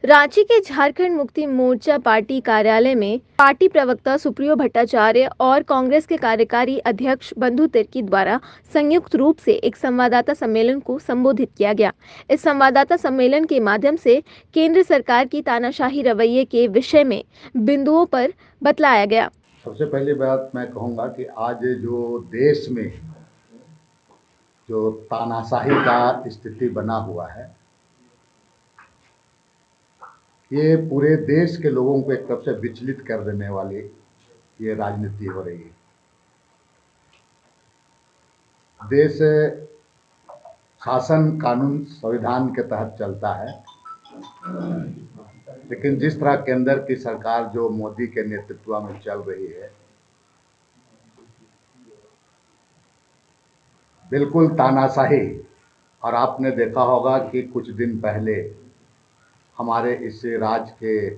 रांची के झारखंड मुक्ति मोर्चा पार्टी कार्यालय में पार्टी प्रवक्ता सुप्रियो भट्टाचार्य और कांग्रेस के कार्यकारी अध्यक्ष बंधु तिर्की द्वारा संयुक्त रूप से एक संवाददाता सम्मेलन को संबोधित किया गया। इस संवाददाता सम्मेलन के माध्यम से केंद्र सरकार की तानाशाही रवैये के विषय में बिंदुओं पर बतलाया गया। सबसे पहली बात मैं कहूँगा कि आज जो देश में जो तानाशाही का स्थिति बना हुआ है, ये पूरे देश के लोगों को एक तरफ से विचलित कर देने वाली ये राजनीति हो रही है। देश शासन कानून संविधान के तहत चलता है, लेकिन जिस तरह केंद्र की सरकार जो मोदी के नेतृत्व में चल रही है, बिल्कुल तानाशाही। और आपने देखा होगा कि कुछ दिन पहले हमारे इस राज्य के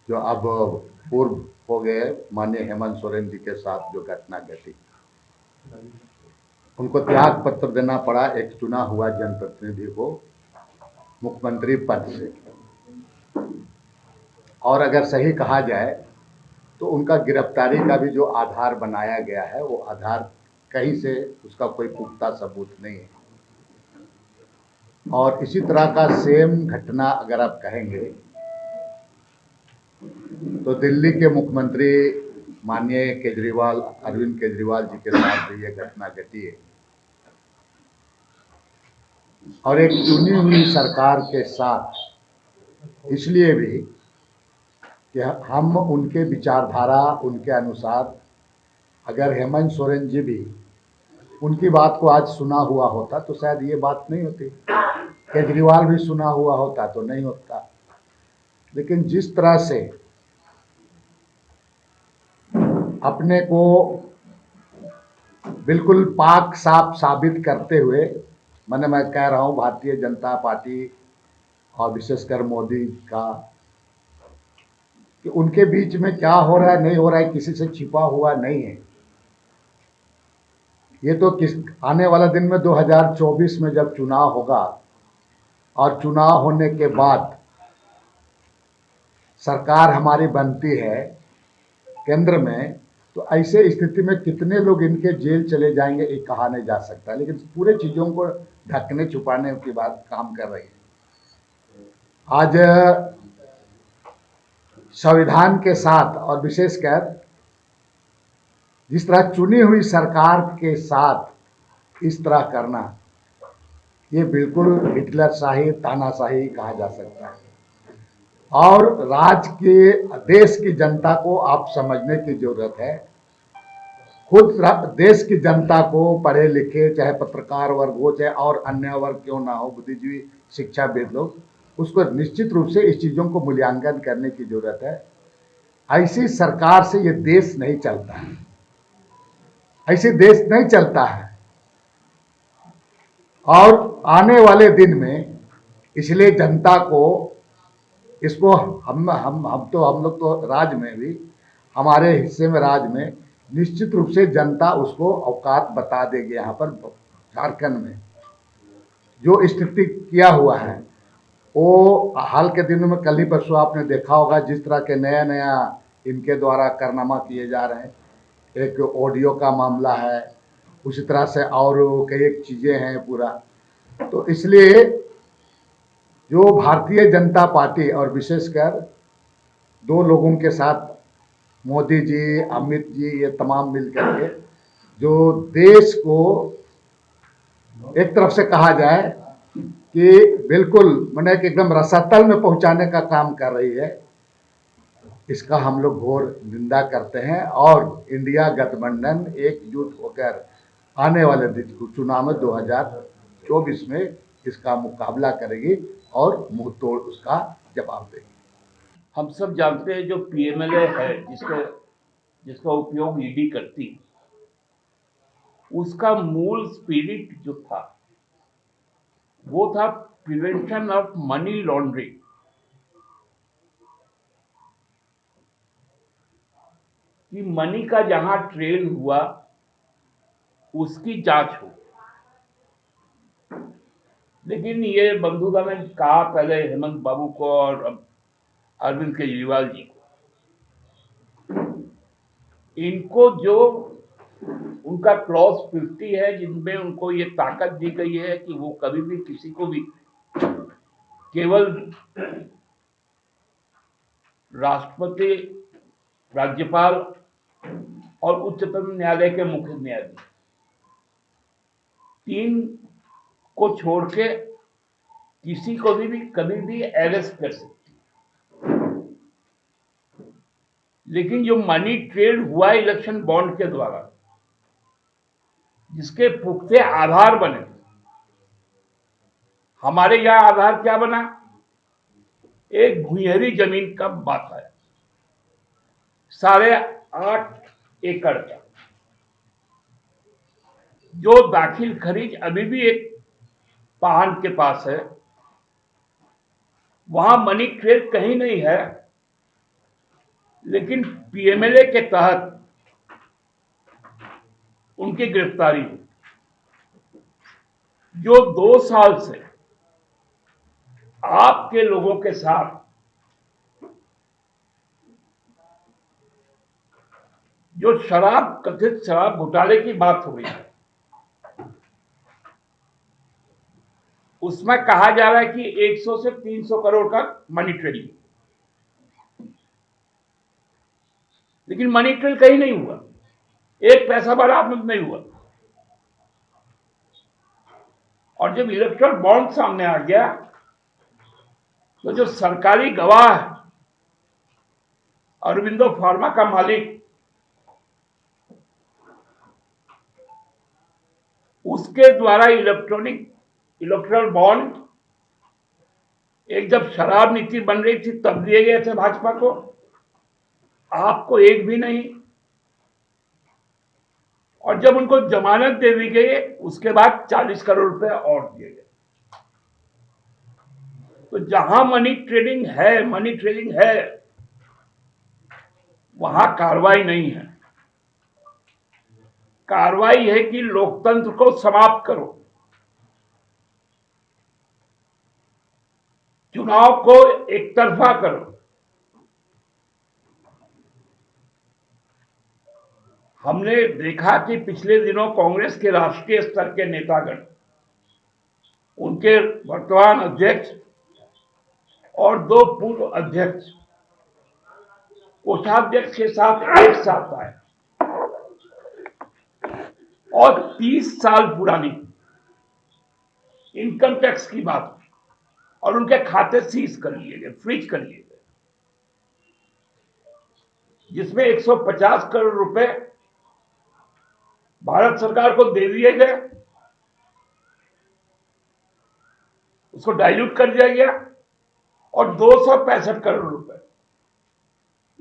जो अब पूर्व हो गए माननीय हेमंत सोरेन जी के साथ जो घटना घटी, उनको त्याग पत्र देना पड़ा एक चुना हुआ जनप्रतिनिधि को मुख्यमंत्री पद से। और अगर सही कहा जाए तो उनका गिरफ्तारी का भी जो आधार बनाया गया है, वो आधार कहीं से उसका कोई पुख्ता सबूत नहीं है। और इसी तरह का सेम घटना अगर आप कहेंगे तो दिल्ली के मुख्यमंत्री माननीय केजरीवाल, अरविंद केजरीवाल जी के साथ भी ये घटना घटी है। और एक चुनी हुई सरकार के साथ इसलिए भी कि हम उनके विचारधारा, उनके अनुसार अगर हेमंत सोरेन जी भी उनकी बात को आज सुना हुआ होता तो शायद ये बात नहीं होती, केजरीवाल भी सुना हुआ होता तो नहीं होता। लेकिन जिस तरह से अपने को बिल्कुल पाक साफ साबित करते हुए, मैं कह रहा हूँ भारतीय जनता पार्टी और विशेषकर मोदी का, कि उनके बीच में क्या हो रहा है नहीं हो रहा है किसी से छिपा हुआ नहीं है। ये तो आने वाला दिन में 2024 में जब चुनाव होगा और चुनाव होने के बाद सरकार हमारी बनती है केंद्र में, तो ऐसे स्थिति में कितने लोग इनके जेल चले जाएंगे ये कहा नहीं जा सकता। लेकिन पूरे चीज़ों को ढकने छुपाने की बात काम कर रही है। आज संविधान के साथ और विशेषकर जिस तरह चुनी हुई सरकार के साथ इस तरह करना, ये बिल्कुल हिटलरशाही, तानाशाही कहा जा सकता है। और राज्य के देश की जनता को आप समझने की जरूरत है। खुद देश की जनता को, पढ़े लिखे चाहे पत्रकार वर्ग हो चाहे और अन्य वर्ग क्यों ना हो, बुद्धिजीवी शिक्षाविद लोग, उसको निश्चित रूप से इस चीज़ों को मूल्यांकन करने की जरूरत है। ऐसी सरकार से ये देश नहीं चलता है, ऐसे देश नहीं चलता है। और आने वाले दिन में इसलिए जनता को इसको हम लोग तो राज्य में भी, हमारे हिस्से में राज्य में निश्चित रूप से जनता उसको औकात बता देगी। यहाँ पर झारखंड में जो स्थिति किया हुआ है वो हाल के दिनों में, कल ही परसों आपने देखा होगा जिस तरह के नया नया इनके द्वारा कारनामा किए जा रहे हैं। एक ऑडियो का मामला है, उसी तरह से और कई एक चीज़ें हैं पूरा। तो इसलिए जो भारतीय जनता पार्टी और विशेषकर दो लोगों के साथ मोदी जी, अमित जी, ये तमाम मिल करके जो देश को एक तरफ से कहा जाए कि बिल्कुल मैंने एकदम रसातल में पहुंचाने का काम कर रही है, इसका हम लोग घोर निंदा करते हैं। और इंडिया गठबंधन एकजुट होकर आने वाले चुनाव में 2024 में इसका मुकाबला करेगी और मुंह तोड़ उसका जवाब देगी। हम सब जानते हैं जो पीएमएलए है जिसका उपयोग ईडी करती, उसका मूल स्पिरिट जो था वो था प्रिवेंशन ऑफ मनी लॉन्ड्रिंग, कि मनी का जहां ट्रेल हुआ उसकी जांच हो। लेकिन ये बंधुता ने कहा पहले हेमंत बाबू को और अब अरविंद केजरीवाल जी को, इनको जो उनका क्लॉज 50 है जिनमें उनको ये ताकत दी गई है कि वो कभी भी किसी को भी केवल राष्ट्रपति, राज्यपाल और उच्चतम न्यायालय के मुख्य न्यायाधीश, तीन को छोड़ के किसी को भी कभी भी अरेस्ट कर सकती। लेकिन जो मनी ट्रेड हुआ इलेक्शन बॉन्ड के द्वारा, जिसके पुख्ते आधार बने, हमारे यहां आधार क्या बना? एक भुइयरी जमीन का बात आया 8.5 एकड़ का, जो दाखिल खरीज अभी भी एक पाहन के पास है। वहां मनी ट्रेड कहीं नहीं है, लेकिन पीएमएलए के तहत उनकी गिरफ्तारी हुई, जो 2 साल से आपके लोगों के साथ जो कथित शराब घोटाले की बात हो रही है, उसमें कहा जा रहा है कि 100 से 300 करोड़ का मनी ट्रेडिंग, लेकिन मनी ट्रेड कहीं नहीं हुआ, एक पैसा बरामद नहीं हुआ। और जब इलेक्ट्रल बॉन्ड सामने आ गया, तो जो सरकारी गवाह है, अरविंदो फार्मा का मालिक, उसके द्वारा इलेक्ट्रल बॉन्ड एक जब शराब नीति बन रही थी तब दिए गए थे भाजपा को, आपको एक भी नहीं। और जब उनको जमानत दे दी गई, उसके बाद 40 करोड़ रुपए और दिए गए। तो जहां मनी ट्रेडिंग है, वहां कार्रवाई नहीं है। कार्रवाई है कि लोकतंत्र को समाप्त करो, चुनाव को एक तरफा करो। हमने देखा कि पिछले दिनों कांग्रेस के राष्ट्रीय स्तर के नेतागण, उनके वर्तमान अध्यक्ष और 2 पूर्व अध्यक्ष कोषाध्यक्ष के साथ एक साथ आए और 30 साल पुरानी इनकम टैक्स की बात, और उनके खाते सीज कर लिए गए, फ्रीज कर लिए गए, जिसमें 150 करोड़ रुपए भारत सरकार को दे दिए गए, उसको डाइल्यूट कर दिया गया, और 265 करोड़ रुपए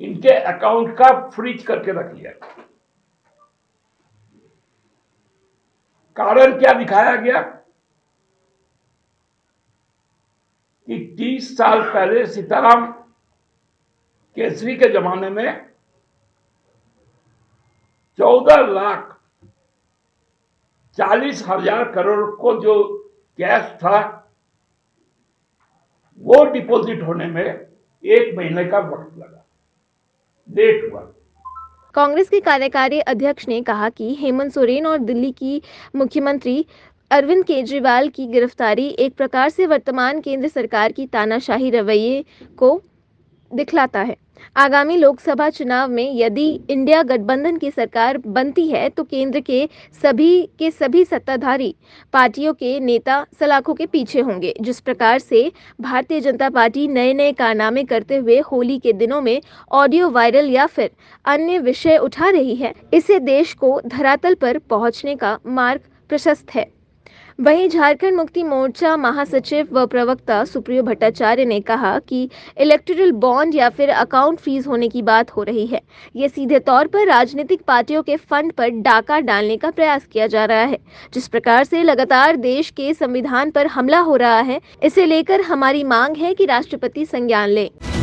इनके अकाउंट का फ्रीज करके रख लिया। कारण क्या दिखाया गया कि 30 साल पहले सीताराम केसरी के जमाने में 14,40,000 करोड़ को जो कैश था, वो डिपॉजिट होने में 1 महीने का वक्त लगा, लेट हुआ। कांग्रेस के कार्यकारी अध्यक्ष ने कहा कि हेमंत सोरेन और दिल्ली की मुख्यमंत्री अरविंद केजरीवाल की गिरफ्तारी एक प्रकार से वर्तमान केंद्र सरकार की तानाशाही रवैये को दिखलाता है। आगामी लोकसभा चुनाव में यदि इंडिया गठबंधन की सरकार बनती है तो केंद्र के सभी सत्ताधारी पार्टियों के नेता सलाखों के पीछे होंगे। जिस प्रकार से भारतीय जनता पार्टी नए कारनामे करते हुए होली के दिनों में ऑडियो वायरल या फिर अन्य विषय उठा रही है, इससे देश को धरातल पर पहुंचने का मार्ग प्रशस्त है। वहीं झारखंड मुक्ति मोर्चा महासचिव व प्रवक्ता सुप्रियो भट्टाचार्य ने कहा कि इलेक्टोरल बॉन्ड या फिर अकाउंट फ्रीज होने की बात हो रही है। ये सीधे तौर पर राजनीतिक पार्टियों के फंड पर डाका डालने का प्रयास किया जा रहा है। जिस प्रकार से लगातार देश के संविधान पर हमला हो रहा है, इसे लेकर हमारी मांग है कि राष्ट्रपति संज्ञान लें।